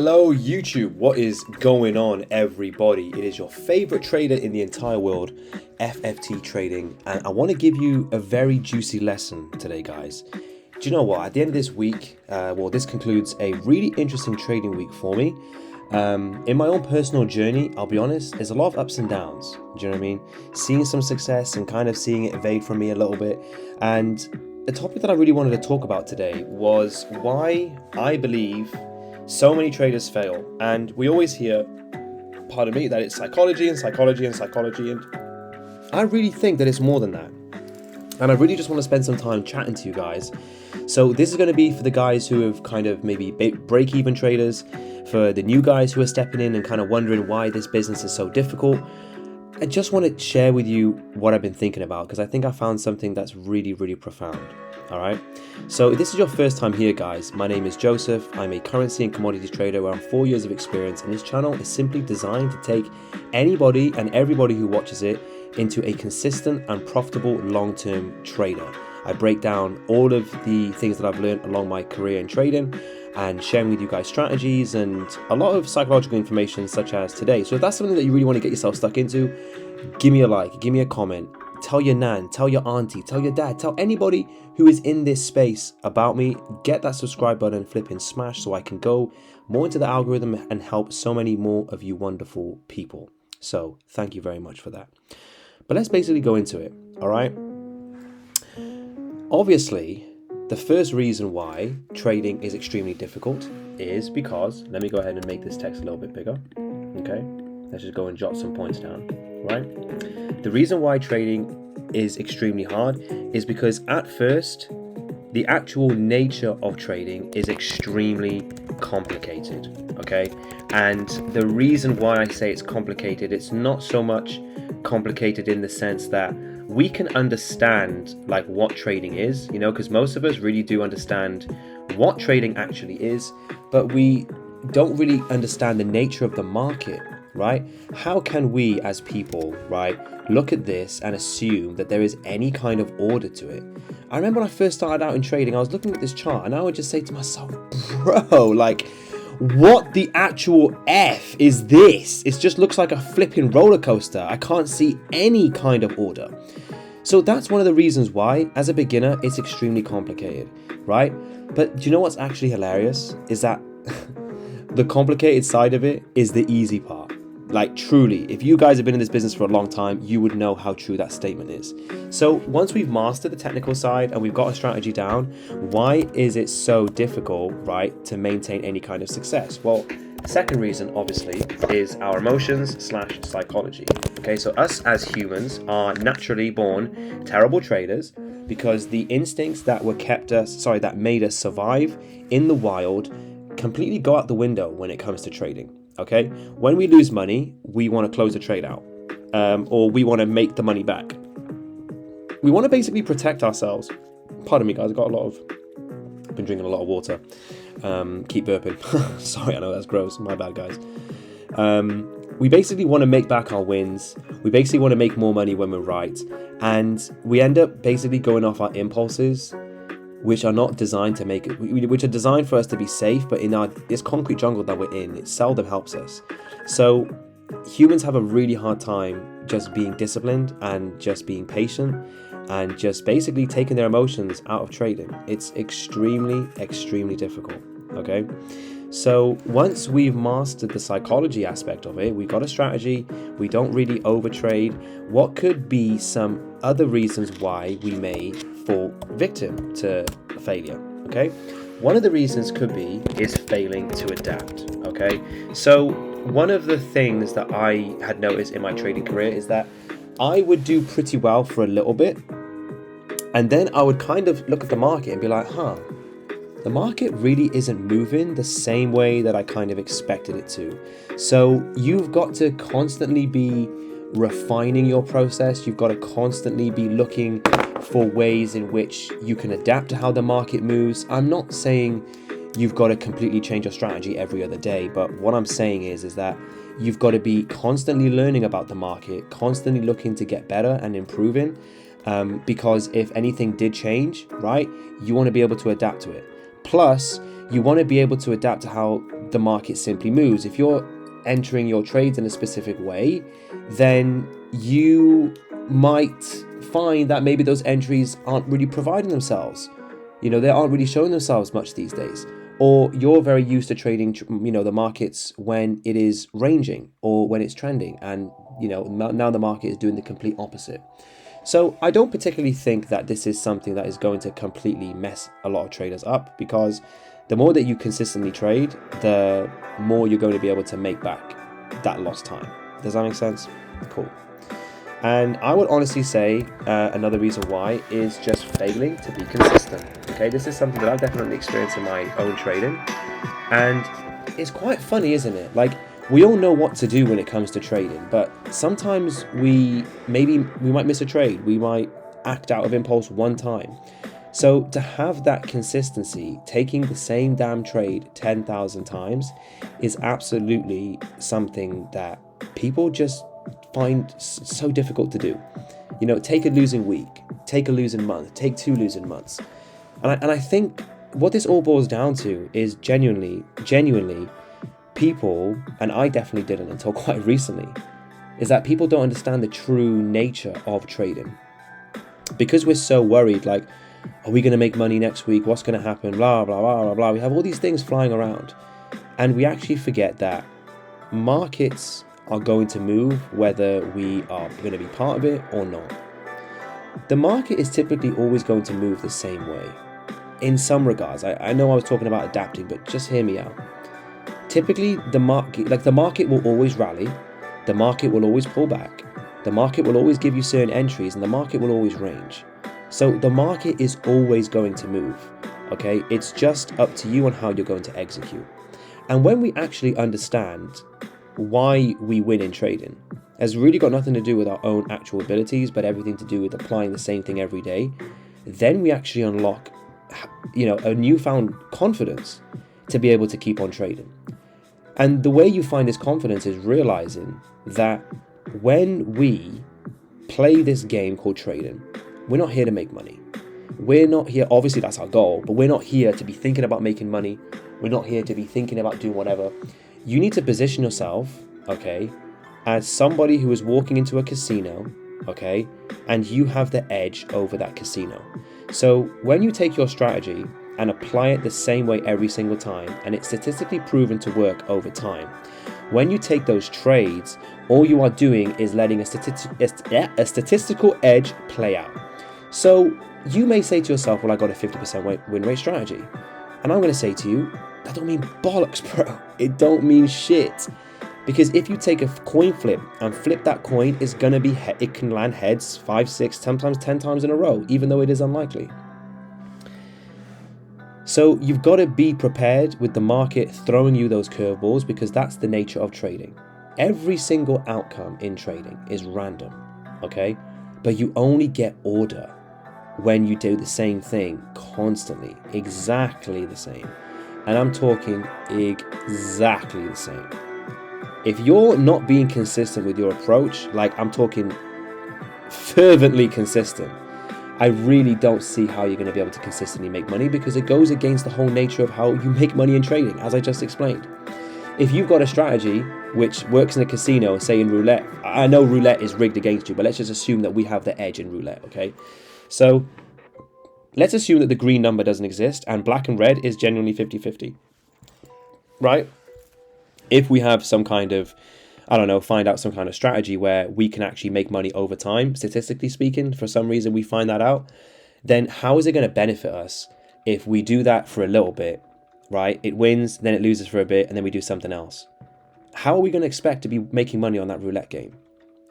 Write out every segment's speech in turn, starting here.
Hello YouTube, what is going on everybody? It is your favorite trader in the entire world, FFT Trading, and I want to give you a very juicy lesson today, guys. Do you know what? At the end of this week, this concludes a really interesting trading week for me. In my own personal journey, I'll be honest, there's a lot of ups and downs. Do you know what I mean? Seeing some success and kind of seeing it evade from me a little bit. And the topic that I really wanted to talk about today was why I believe so many traders fail. And we always hear, pardon me, that it's psychology and psychology and psychology. And I really think that it's more than that. And I really just want to spend some time chatting to you guys. So this is going to be for the guys who have kind of maybe break-even traders, for the new guys who are stepping in and kind of wondering why this business is so difficult. I just want to share with you what I've been thinking about, because I think I found something that's really, really profound. All right. So if this is your first time here, guys, my name is Joseph. I'm a currency and commodities trader with around 4 years of experience, and this channel is simply designed to take anybody and everybody who watches it into a consistent and profitable long-term trader. I break down all of the things that I've learned along my career in trading and sharing with you guys strategies and a lot of psychological information such as today. So if that's something that you really want to get yourself stuck into, give me a like, give me a comment. Tell your nan, tell your auntie, tell your dad, tell anybody who is in this space about me. Get that subscribe button, flipping smash, so I can go more into the algorithm and help so many more of you wonderful people. So thank you very much for that. But let's basically go into it, all right? Obviously, the first reason why trading is extremely difficult is because, let me go ahead and make this text a little bit bigger, okay? Let's just go and jot some points down, right? The reason why trading is extremely hard is because at first, the actual nature of trading is extremely complicated, okay? And the reason why I say it's complicated, it's not so much complicated in the sense that we can understand like what trading is, you know, because most of us really do understand what trading actually is, but we don't really understand the nature of the market, right? How can we as people, right, look at this and assume that there is any kind of order to it? I remember when I first started out in trading, I was looking at this chart and I would just say to myself, bro, like, what the actual F is this? It just looks like a flipping roller coaster. I can't see any kind of order. So that's one of the reasons why, as a beginner, it's extremely complicated, right? But do you know what's actually hilarious? Is that the complicated side of it is the easy part. Like, truly, if you guys have been in this business for a long time, you would know how true that statement is. So once we've mastered the technical side and we've got a strategy down, why is it so difficult, right, to maintain any kind of success? Well, the second reason, obviously, is our emotions / psychology. Okay, so us as humans are naturally born terrible traders because the instincts that that made us survive in the wild completely go out the window when it comes to trading. Okay, when we lose money, we want to close the trade out, or we want to make the money back. We want to basically protect ourselves. Pardon me, guys. I've been drinking a lot of water. Keep burping. Sorry, I know that's gross. My bad, guys. We basically want to make back our wins. We basically want to make more money when we're right, and we end up basically going off our impulses, which are not designed to make it, which are designed for us to be safe, but in this concrete jungle that we're in, it seldom helps us. So humans have a really hard time just being disciplined and just being patient and just basically taking their emotions out of trading. It's extremely, extremely difficult, okay? So once we've mastered the psychology aspect of it, we've got a strategy, we don't really overtrade. What could be some other reasons why we may fall victim to failure, okay? One of the reasons could be is failing to adapt, okay? So one of the things that I had noticed in my trading career is that I would do pretty well for a little bit, and then I would kind of look at the market and be like, the market really isn't moving the same way that I kind of expected it to. So you've got to constantly be refining your process. You've got to constantly be looking for ways in which you can adapt to how the market moves. I'm not saying you've got to completely change your strategy every other day, but what I'm saying is that you've got to be constantly learning about the market, constantly looking to get better and improving, because if anything did change, right, you want to be able to adapt to it. Plus, you want to be able to adapt to how the market simply moves. If you're entering your trades in a specific way, then you might find that maybe those entries aren't really providing themselves. They aren't really showing themselves much these days. Or you're very used to trading, the markets when it is ranging or when it's trending. And, now the market is doing the complete opposite. So I don't particularly think that this is something that is going to completely mess a lot of traders up, because the more that you consistently trade, the more you're going to be able to make back that lost time. Does that make sense? Cool. And I would honestly say another reason why is just failing to be consistent. Okay, this is something that I've definitely experienced in my own trading. And it's quite funny, isn't it? Like, we all know what to do when it comes to trading, but sometimes we might miss a trade. We might act out of impulse one time. So to have that consistency, taking the same damn trade 10,000 times, is absolutely something that people just find so difficult to do. Take a losing week, take a losing month, take 2 losing months. And I think what this all boils down to is genuinely people, and I definitely didn't until quite recently, is that people don't understand the true nature of trading. Because we're so worried, like, are we going to make money next week? What's going to happen? Blah, blah, blah, blah, blah. We have all these things flying around. And we actually forget that markets are going to move whether we are going to be part of it or not. The market is typically always going to move the same way. In some regards, I know I was talking about adapting, but just hear me out. Typically, the market will always rally, the market will always pull back, the market will always give you certain entries, and the market will always range. So the market is always going to move, okay? It's just up to you on how you're going to execute. And when we actually understand why we win in trading, has really got nothing to do with our own actual abilities, but everything to do with applying the same thing every day, then we actually unlock, a newfound confidence to be able to keep on trading. And the way you find this confidence is realizing that when we play this game called trading, we're not here to make money. We're not here, obviously that's our goal, but we're not here to be thinking about making money. We're not here to be thinking about doing whatever. You need to position yourself, okay, as somebody who is walking into a casino, okay, and you have the edge over that casino. So when you take your strategy and apply it the same way every single time, and it's statistically proven to work over time, when you take those trades, all you are doing is letting a statistical edge play out. So you may say to yourself, well, I got a 50% win rate strategy. And I'm going to say to you, that don't mean bollocks, bro. It don't mean shit. Because if you take a coin flip and flip that coin, it's going to be, it can land heads 5, 6, sometimes 10 times in a row, even though it is unlikely. So you've got to be prepared with the market throwing you those curveballs, because that's the nature of trading. Every single outcome in trading is random, okay? But you only get order when you do the same thing constantly, exactly the same. And I'm talking exactly the same. If you're not being consistent with your approach, like I'm talking fervently consistent, I really don't see how you're going to be able to consistently make money, because it goes against the whole nature of how you make money in trading, as I just explained. If you've got a strategy which works in a casino, say in roulette, I know roulette is rigged against you, but let's just assume that we have the edge in roulette, okay? So let's assume that the green number doesn't exist and black and red is genuinely 50-50, right? If we have some kind of, find out some kind of strategy where we can actually make money over time, statistically speaking, for some reason we find that out, then how is it going to benefit us if we do that for a little bit, right? It wins, then it loses for a bit, and then we do something else. How are we going to expect to be making money on that roulette game?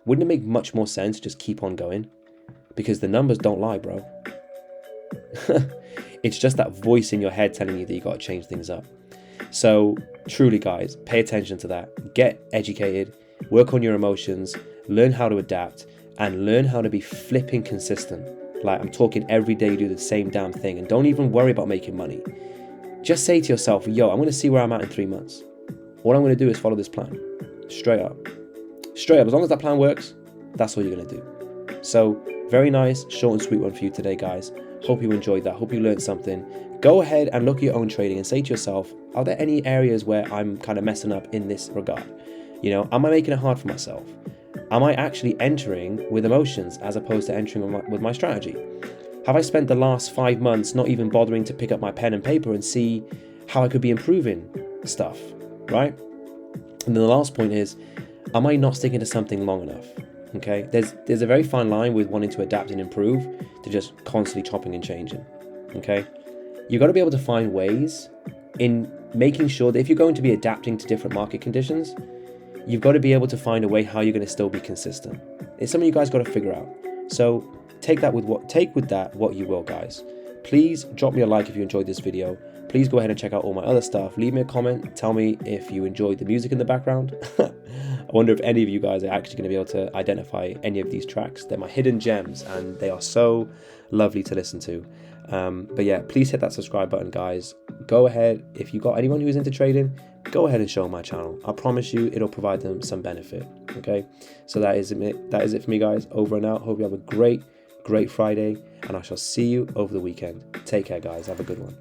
Wouldn't it make much more sense to just keep on going? Because the numbers don't lie, bro. It's just that voice in your head telling you that you got to change things up. So truly, guys, pay attention to that. Get educated, work on your emotions, learn how to adapt, and learn how to be flipping consistent. Like, I'm talking every day, do the same damn thing, and don't even worry about making money. Just say to yourself, yo, I'm going to see where I'm at in 3 months. All I'm going to do is follow this plan. Straight up. Straight up. As long as that plan works, that's all you're going to do. So very nice, short and sweet one for you today, guys. Hope you enjoyed that. Hope you learned something. Go ahead and look at your own trading and say to yourself, are there any areas where I'm kind of messing up in this regard? You know, am I making it hard for myself? Am I actually entering with emotions as opposed to entering with my strategy? Have I spent the last 5 months not even bothering to pick up my pen and paper and see how I could be improving stuff, right? And then the last point is, am I not sticking to something long enough? Okay, there's a very fine line with wanting to adapt and improve to just constantly chopping and changing. Okay, you've got to be able to find ways in making sure that if you're going to be adapting to different market conditions, you've got to be able to find a way how you're going to still be consistent. It's something you guys got to figure out. So take with that what you will, guys. Please drop me a like if you enjoyed this video. Please go ahead and check out all my other stuff. Leave me a comment. Tell me if you enjoyed the music in the background. I wonder if any of you guys are actually going to be able to identify any of these tracks. They're my hidden gems and they are so lovely to listen to. But yeah, please hit that subscribe button, guys. Go ahead. If you got anyone who's into trading, go ahead and show them my channel. I promise you it'll provide them some benefit. Okay, so that is it for me, guys. Over and out. Hope you have a great Friday, and I shall see you over the weekend. Take care, guys. Have a good one.